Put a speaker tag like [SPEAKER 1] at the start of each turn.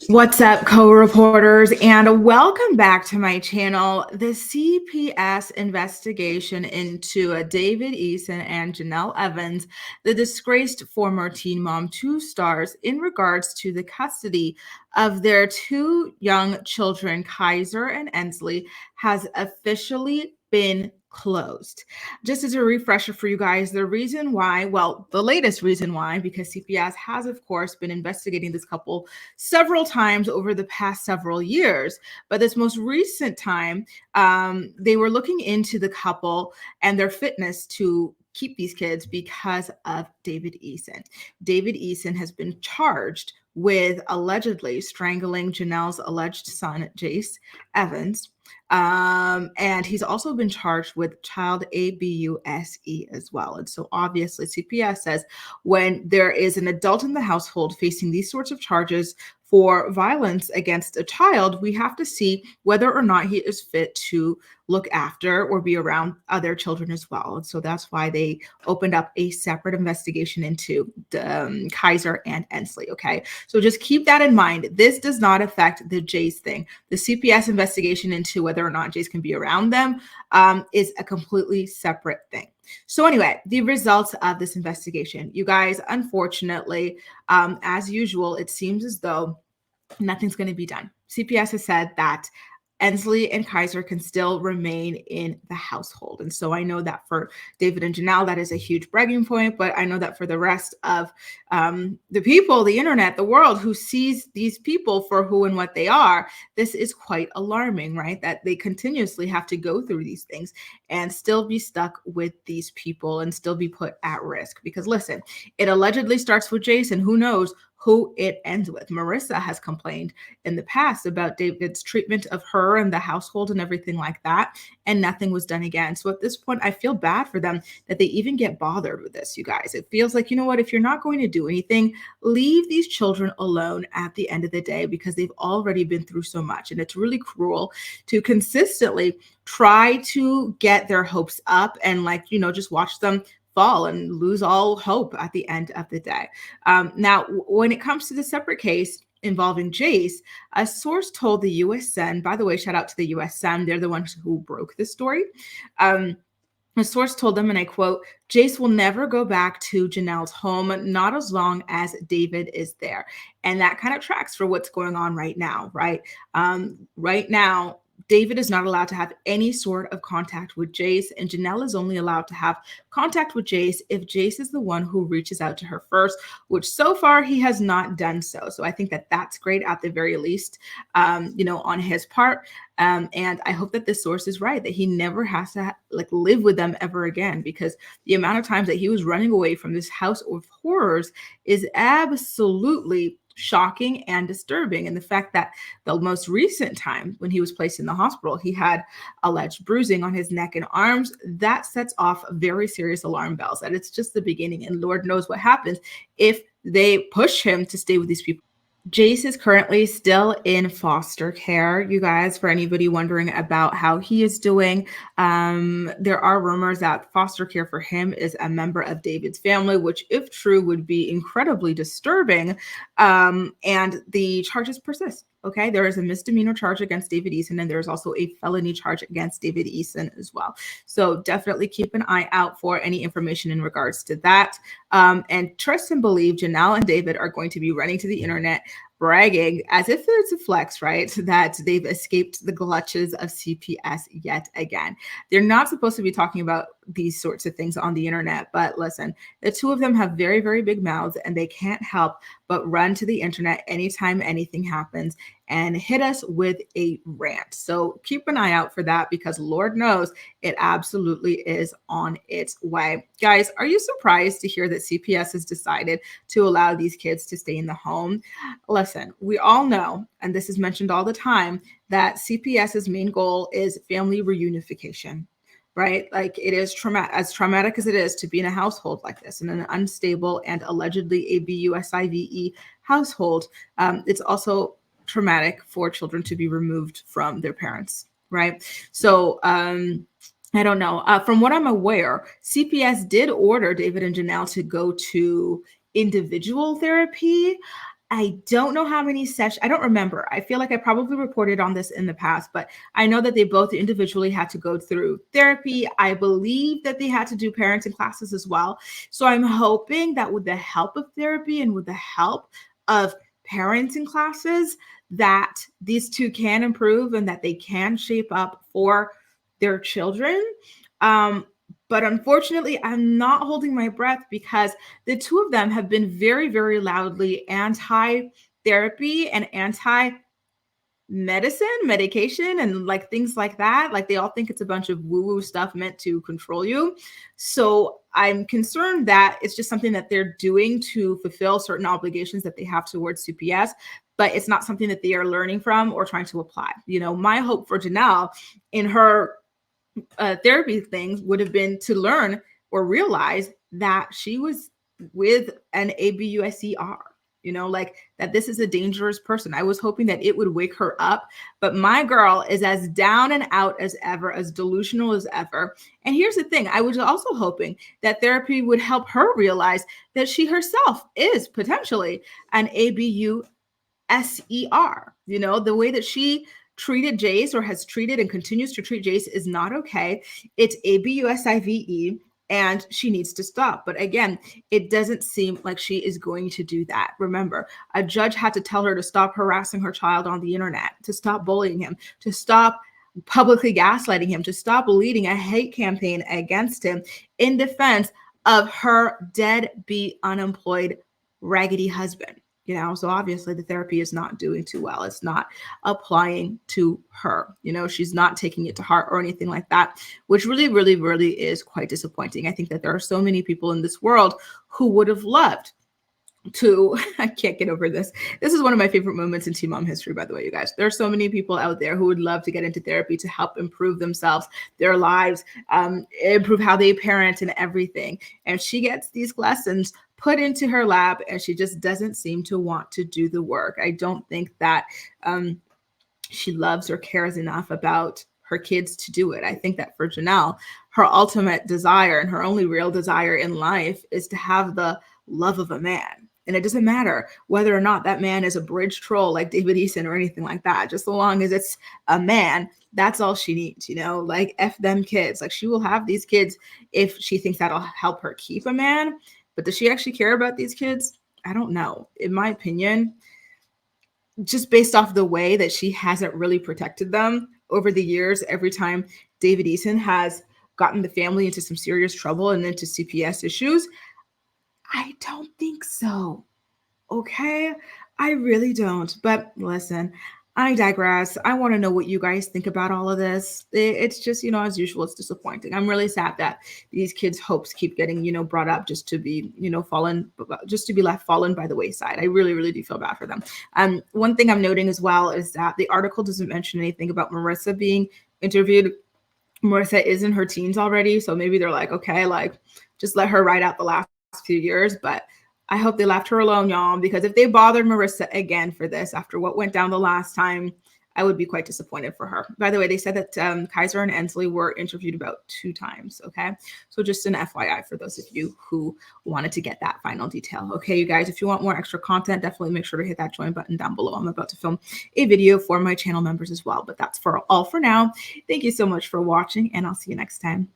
[SPEAKER 1] What's up, co-reporters, and welcome back to my channel. The CPS investigation into David Eason and Jenelle Evans, the disgraced former teen mom, two stars, in regards to the custody of their two young children, Kaiser and Ensley, has officially been closed. Just as a refresher for you guys, the reason why, well, the latest reason why, because CPS has, of course, been investigating this couple several times over the past several years. But this most recent time, they were looking into the couple and their fitness to keep these kids because of David Eason. David Eason has been charged with allegedly strangling Jenelle's alleged son, Jace Evans. And he's also been charged with child abuse as well. And so obviously CPS says when there is an adult in the household facing these sorts of charges for violence against a child, we have to see whether or not he is fit to look after or be around other children as well. And so that's why they opened up a separate investigation into Kaiser and Ensley. Okay, so just keep that in mind. This does not affect the Jace thing. The CPS investigation into whether or not Jace can be around them is a completely separate thing. So anyway, the results of this investigation, you guys, unfortunately, as usual, it seems as though nothing's going to be done. CPS has said that Ensley and Kaiser can still remain in the household. And so I know that for David and Jenelle, that is a huge bragging point, but I know that for the rest of the people, the internet, the world who sees these people for who and what they are, this is quite alarming, right? That they continuously have to go through these things and still be stuck with these people and still be put at risk. Because listen, it allegedly starts with Jason, who knows who it ends with. Marissa has complained in the past about David's treatment of her and the household and everything like that, and nothing was done again. So at this point, I feel bad for them that they even get bothered with this, you guys. It feels like, you know what, if you're not going to do anything, leave these children alone at the end of the day, because they've already been through so much. And it's really cruel to consistently try to get their hopes up and, like, you know, just watch them fall and lose all hope at the end of the day. Now, when it comes to the separate case involving Jace, a source told the USN, by the way, shout out to the USN, they're the ones who broke this story. A source told them, and I quote, "Jace will never go back to Jenelle's home, not as long as David is there." And that kind of tracks for what's going on right now, right? Right now, David is not allowed to have any sort of contact with Jace, and Jenelle is only allowed to have contact with Jace if Jace is the one who reaches out to her first, which so far he has not done so. So I think that that's great at the very least, you know, on his part. And I hope that this source is right, that he never has to live with them ever again, because the amount of times that he was running away from this house of horrors is absolutely shocking and disturbing. And the fact that the most recent time when he was placed in the hospital, he had alleged bruising on his neck and arms, that sets off very serious alarm bells. And it's just the beginning. And Lord knows what happens if they push him to stay with these people. Jace is currently still in foster care, you guys, for anybody wondering about how he is doing. There are rumors that foster care for him is a member of David's family, which, if true, would be incredibly disturbing. And the charges persist. Okay, there is a misdemeanor charge against David Eason, and there's also a felony charge against David Eason as well. So definitely keep an eye out for any information in regards to that. And trust and believe Jenelle and David are going to be running to the internet bragging as if it's a flex, right? That they've escaped the clutches of CPS yet again. They're not supposed to be talking about these sorts of things on the internet, but listen, the two of them have very, very big mouths, and they can't help but run to the internet anytime anything happens and hit us with a rant. So keep an eye out for that, because Lord knows it absolutely is on its way. Guys, are you surprised to hear that CPS has decided to allow these kids to stay in the home? Listen, we all know, and this is mentioned all the time, that CPS's main goal is family reunification. Right? Like, it is as traumatic as it is to be in a household like this, in an unstable and allegedly ABUSIVE household. It's also traumatic for children to be removed from their parents, right? So I don't know. From what I'm aware, CPS did order David and Jenelle to go to individual therapy. I don't know how many sessions. I don't remember. I feel like I probably reported on this in the past, but I know that they both individually had to go through therapy. I believe that they had to do parenting classes as well. So I'm hoping that with the help of therapy and with the help of parenting classes, that these two can improve and that they can shape up for their children. But unfortunately, I'm not holding my breath because the two of them have been very, very loudly anti-therapy and medication, and like things like that. Like they all think it's a bunch of woo-woo stuff meant to control you. So I'm concerned that it's just something that they're doing to fulfill certain obligations that they have towards CPS, but it's not something that they are learning from or trying to apply. My hope for Jenelle in her therapy things would have been to learn or realize that she was with an ABUSER, like that this is a dangerous person. I was hoping that it would wake her up, but my girl is as down and out as ever, as delusional as ever. And here's the thing, I was also hoping that therapy would help her realize that she herself is potentially an ABUSER. The way that she treated Jace or has treated and continues to treat Jace is not okay. It's ABUSIVE and she needs to stop. But again, it doesn't seem like she is going to do that. Remember, a judge had to tell her to stop harassing her child on the internet, to stop bullying him, to stop publicly gaslighting him, to stop leading a hate campaign against him in defense of her deadbeat, unemployed, raggedy husband. So obviously the therapy is not doing too well. It's not applying to her. She's not taking it to heart or anything like that, which really, really, really is quite disappointing. I think that there are so many people in this world who would have loved to, I can't get over this. This is one of my favorite moments in Teen Mom history, by the way, you guys. There are so many people out there who would love to get into therapy to help improve themselves, their lives, improve how they parent and everything. And she gets these lessons put into her lap and she just doesn't seem to want to do the work. I don't think that she loves or cares enough about her kids to do it. I think that for Jenelle, her ultimate desire and her only real desire in life is to have the love of a man. And it doesn't matter whether or not that man is a bridge troll like David Eason or anything like that. Just so long as it's a man, that's all she needs, like F them kids. Like she will have these kids if she thinks that'll help her keep a man. But does she actually care about these kids? I don't know. In my opinion, just based off the way that she hasn't really protected them over the years, every time David Eason has gotten the family into some serious trouble and into CPS issues, I don't think so. Okay? I really don't. But listen, I digress. I want to know what you guys think about all of this. It's just, as usual, it's disappointing. I'm really sad that these kids' hopes keep getting, brought up just to be, left fallen by the wayside. I really, really do feel bad for them. One thing I'm noting as well is that the article doesn't mention anything about Marissa being interviewed. Marissa is in her teens already. So maybe they're like, okay, like just let her ride out the last few years, but I hope they left her alone, y'all, because if they bothered Marissa again for this after what went down the last time, I would be quite disappointed for her. By the way, they said that Kaiser and Ensley were interviewed about 2 times, okay? So just an FYI for those of you who wanted to get that final detail. Okay, you guys, if you want more extra content, definitely make sure to hit that join button down below. I'm about to film a video for my channel members as well, but that's all for now. Thank you so much for watching, and I'll see you next time.